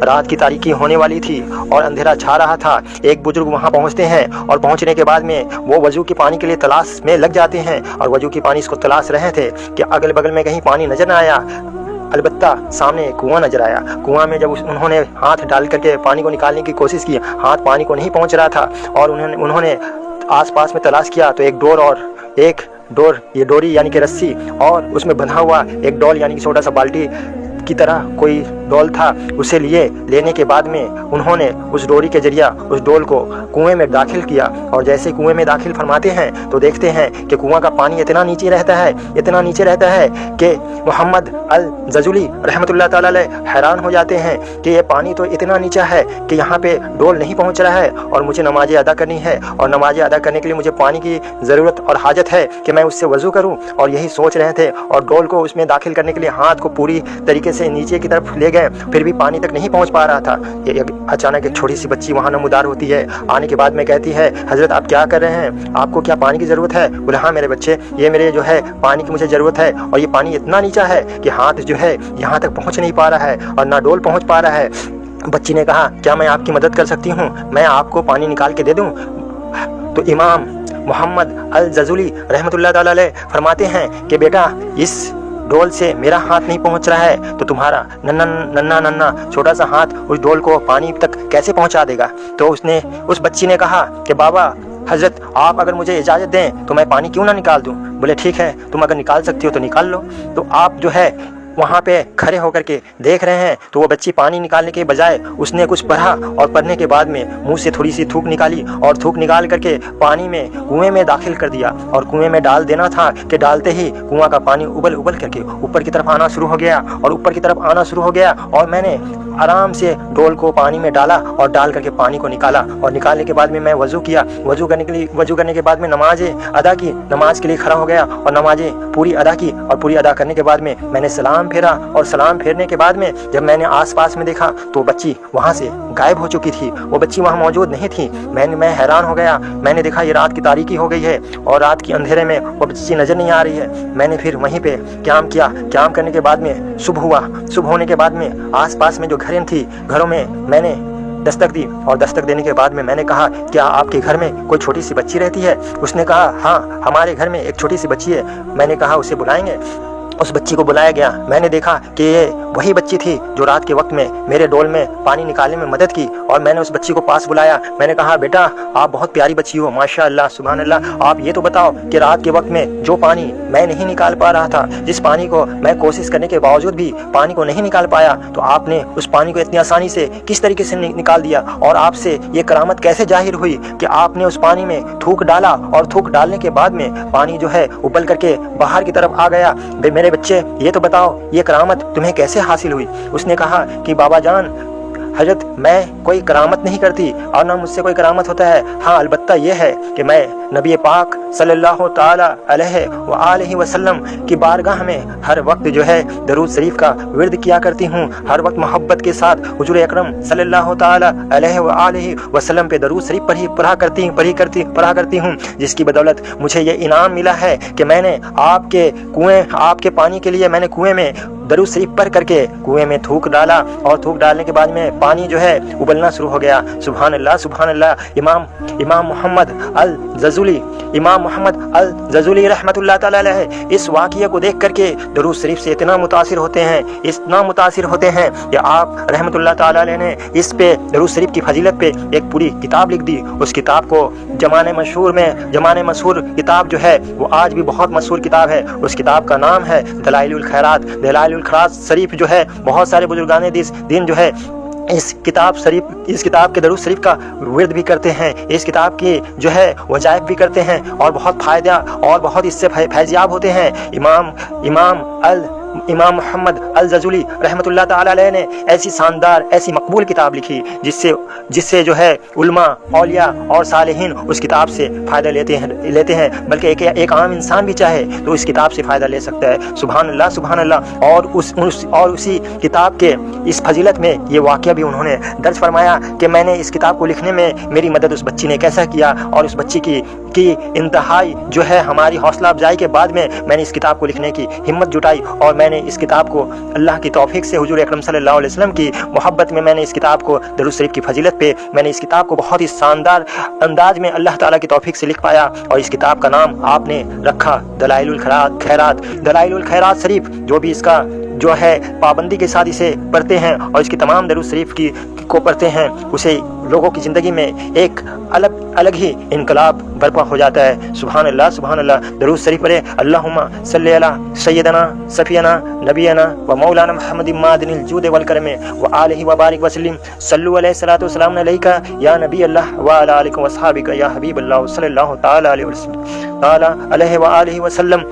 رات کی تاریکی ہونے والی تھی اور اندھیرا چھا رہا تھا۔ ایک بزرگ وہاں پہنچتے ہیں اور پہنچنے کے بعد میں وہ وضو کے پانی کے لیے تلاش میں لگ جاتے ہیں اور وضو کی پانی اس کو تلاش رہے تھے کہ اگل بغل میں کہیں پانی نظر نہ آیا۔ البتہ سامنے ایک کنواں نظر آیا۔ کنواں میں جب انہوں نے ہاتھ ڈال کر کے پانی کو نکالنے کی کوشش کی، ہاتھ پانی کو نہیں پہنچ رہا تھا اور انہوں نے آس پاس میں تلاش کیا تو ایک ڈوری یعنی کہ رسی اور اس میں بندھا ہوا ایک ڈول یعنی کہ چھوٹا سا بالٹی کی طرح کوئی ڈول تھا، اسے لینے کے بعد میں انہوں نے اس ڈوری کے ذریعہ اس ڈول کو کنویں میں داخل کیا اور جیسے کنویں میں داخل فرماتے ہیں تو دیکھتے ہیں کہ کنواں کا پانی اتنا نیچے رہتا ہے کہ محمد الجزولی رحمۃ اللہ تعالی علیہ حیران ہو جاتے ہیں کہ یہ پانی تو اتنا نیچا ہے کہ یہاں پہ ڈول نہیں پہنچ رہا ہے اور مجھے نماز ادا کرنی ہے اور نماز ادا کرنے کے لیے مجھے پانی کی ضرورت اور حاجت ہے کہ میں اس سے وضو کروں، اور یہی سوچ رہے تھے اور ڈول کو اس میں داخل کرنے کے لیے ہاتھ کو پوری طریقے سے نیچے کی طرف لے گئے، پھر بھی پانی تک نہیں پہنچ پا رہا تھا۔ اچانک ایک چھوٹی سی بچی وہاں نمودار ہوتی ہے، آنے کے بعد میں کہتی ہے حضرت آپ کیا کر رہے ہیں، آپ کو کیا پانی کی ضرورت ہے؟ بولے ہاں میرے بچے، یہ میرے جو ہے پانی کی مجھے ضرورت ہے اور یہ پانی اتنا نیچا ہے کہ ہاتھ جو ہے یہاں تک پہنچ نہیں پا رہا ہے اور نہ ڈول پہنچ پا رہا ہے۔ بچی نے کہا کیا میں آپ کی مدد کر سکتی ہوں، میں آپ کو پانی نکال کے دے دوں؟ تو امام محمد الجزولی رحمۃ اللہ تعالی علیہ فرماتے ہیں کہ بیٹا اس ڈول سے میرا ہاتھ نہیں پہنچ رہا ہے تو تمہارا ننا چھوٹا سا ہاتھ اس ڈول کو پانی تک کیسے پہنچا دے گا؟ تو اس بچی نے کہا کہ بابا حضرت آپ اگر مجھے اجازت دیں تو میں پانی کیوں نہ نکال دوں؟ بولے ٹھیک ہے، تم اگر نکال سکتی ہو تو نکال لو۔ تو آپ جو ہے وہاں پہ کھڑے ہو کر کے دیکھ رہے ہیں تو وہ بچی پانی نکالنے کے بجائے اس نے کچھ پڑھا اور پڑھنے کے بعد میں منہ سے تھوڑی سی تھوک نکالی اور تھوک نکال کر کے پانی میں کنویں میں داخل کر دیا اور کنویں میں ڈال دینا تھا کہ ڈالتے ہی کنواں کا پانی ابل کر کے اوپر کی طرف آنا شروع ہو گیا اور میں نے آرام سے ڈول کو پانی میں ڈالا اور ڈال کر کے پانی کو نکالا اور نکالنے کے بعد میں وضو کیا۔ وضو کرنے کے بعد میں نماز ادا کی، نماز کے لیے کھڑا ہو گیا اور نمازیں پوری ادا کی اور پوری ادا کرنے کے بعد میں نے سلام پھیرا اور سلام پھیرنے کے بعد میں جب میں نے آس پاس میں دیکھا تو بچی وہاں سے غائب ہو چکی تھی، وہ بچی وہاں موجود نہیں تھی۔ میں حیران ہو گیا، میں نے دیکھا یہ رات کی تاریکی ہو گئی ہے اور رات کے اندھیرے میں وہ بچی نظر نہیں آ رہی ہے۔ میں نے پھر وہیں پہ قیام کیا، قیام کرنے کے بعد میں صبح ہوا، صبح ہونے کے بعد میں آس پاس میں جو گھریں تھی گھروں میں نے دستک دی اور دستک دینے کے بعد میں نے کہا کیا آپ کے گھر میں کوئی چھوٹی سی بچی رہتی ہے؟ اس نے کہا ہاں ہمارے گھر میں ایک چھوٹی سی بچی ہے۔ میں نے کہا اسے بلائیں گے، اس بچی کو بلایا گیا۔ میں نے دیکھا کہ یہ وہی بچی تھی جو رات کے وقت میں میرے ڈول میں پانی نکالنے میں مدد کی اور میں نے اس بچی کو پاس بلایا۔ میں نے کہا بیٹا آپ بہت پیاری بچی ہو، ماشاء اللہ سبحان اللہ، آپ یہ تو بتاؤ کہ رات کے وقت میں جو پانی میں نہیں نکال پا رہا تھا، جس پانی کو میں کوشش کرنے کے باوجود بھی پانی کو نہیں نکال پایا، تو آپ نے اس پانی کو اتنی آسانی سے کس طریقے سے نکال دیا اور آپ سے یہ کرامت کیسے ظاہر ہوئی کہ آپ نے اس پانی میں تھوک ڈالا اور تھوک ڈالنے کے بعد میں پانی جو ہے ابل کر کے باہر کی طرف آ گیا؟ میرے بچے یہ تو بتاؤ یہ کرامت تمہیں کیسے حاصل ہوئی؟ اس نے کہا کہ بابا جان حضرت میں کوئی کرامت نہیں کرتی اور نہ مجھ سے کوئی کرامت ہوتا ہے، ہاں البتہ یہ ہے کہ میں نبی پاک صلی اللہ تعالی علیہ وآلہ وسلم کی بارگاہ میں ہر وقت جو ہے درود شریف کا ورد کیا کرتی ہوں، ہر وقت محبت کے ساتھ حضور اکرم صلی اللہ تعالی علیہ وآلہ وسلم پہ درود شریف پڑھا کرتی ہوں، جس کی بدولت مجھے یہ انعام ملا ہے کہ میں نے آپ کے پانی کے لیے میں نے کنویں میں درود شریف پڑھ کر کے کنویں میں تھوک ڈالا اور تھوک ڈالنے کے بعد میں پانی جو ہے ابلنا شروع ہو گیا۔ سبحان اللہ سبحان اللہ۔ امام محمد الجزولی رحمۃ اللہ تعالی علیہ اس واقعے کو دیکھ کر کے درود شریف سے اتنا متاثر ہوتے ہیں کہ آپ رحمۃ اللہ تعالی علیہ نے اس پہ درود شریف کی فضیلت پہ ایک پوری کتاب لکھ دی۔ اس کتاب کو زمانے مشہور کتاب جو ہے وہ آج بھی بہت مشہور کتاب ہے، اس کتاب کا نام ہے دلائل الخیرات شریف جو ہے بہت سارے بزرگان دین جو ہے اس کتاب کے درود شریف کا ورد بھی کرتے ہیں، اس کتاب کی جو ہے وظائف بھی کرتے ہیں اور بہت فائدہ اور بہت اس سے فیضیاب ہوتے ہیں۔ امام محمد الجزولی رحمۃ اللہ تعالی علیہ نے ایسی شاندار ایسی مقبول کتاب لکھی جس سے جو ہے علماء اولیاء اور صالحین اس کتاب سے فائدہ لیتے ہیں بلکہ ایک عام انسان بھی چاہے تو اس کتاب سے فائدہ لے سکتا ہے۔ سبحان اللہ سبحان اللہ۔ اور اسی کتاب کے اس فضیلت میں یہ واقعہ بھی انہوں نے درج فرمایا کہ میں نے اس کتاب کو لکھنے میں میری مدد اس بچی نے کیسا کیا اور اس بچی کی انتہائی جو ہے ہماری حوصلہ افزائی کے بعد میں نے اس کتاب کو لکھنے کی ہمت جٹائی اور میں نے اس کتاب کو اللہ کی توفیق سے حضور اکرم صلی اللہ علیہ وسلم کی محبت میں میں نے اس کتاب کو درود شریف کی فضیلت پہ میں نے اس کتاب کو بہت ہی شاندار انداز میں اللہ تعالیٰ کی توفیق سے لکھ پایا، اور اس کتاب کا نام آپ نے رکھا دلائل الخیرات۔ دلائل الخیرات شریف جو بھی اس کا جو ہے پابندی کے ساتھ اسے پڑھتے ہیں اور اس کی تمام درود شریف کو پڑھتے ہیں، اسے لوگوں کی زندگی میں ایک الگ ہی انقلاب برپا ہو جاتا ہے۔ سبحان اللہ سبحان اللہ۔ درود شریف پڑھے۔ اللہم صلی علی سیدنا صفینا نبینا و مولانا محمد معدن الجود والکرم و آلہ وبارک وسلم۔ صلو علیہ الصلوۃ والسلام علیک یا نبی اللہ و علی آلک و اصحابک یا حبیب اللہ صلی اللہ تعالی علیہ وسلم وسلم۔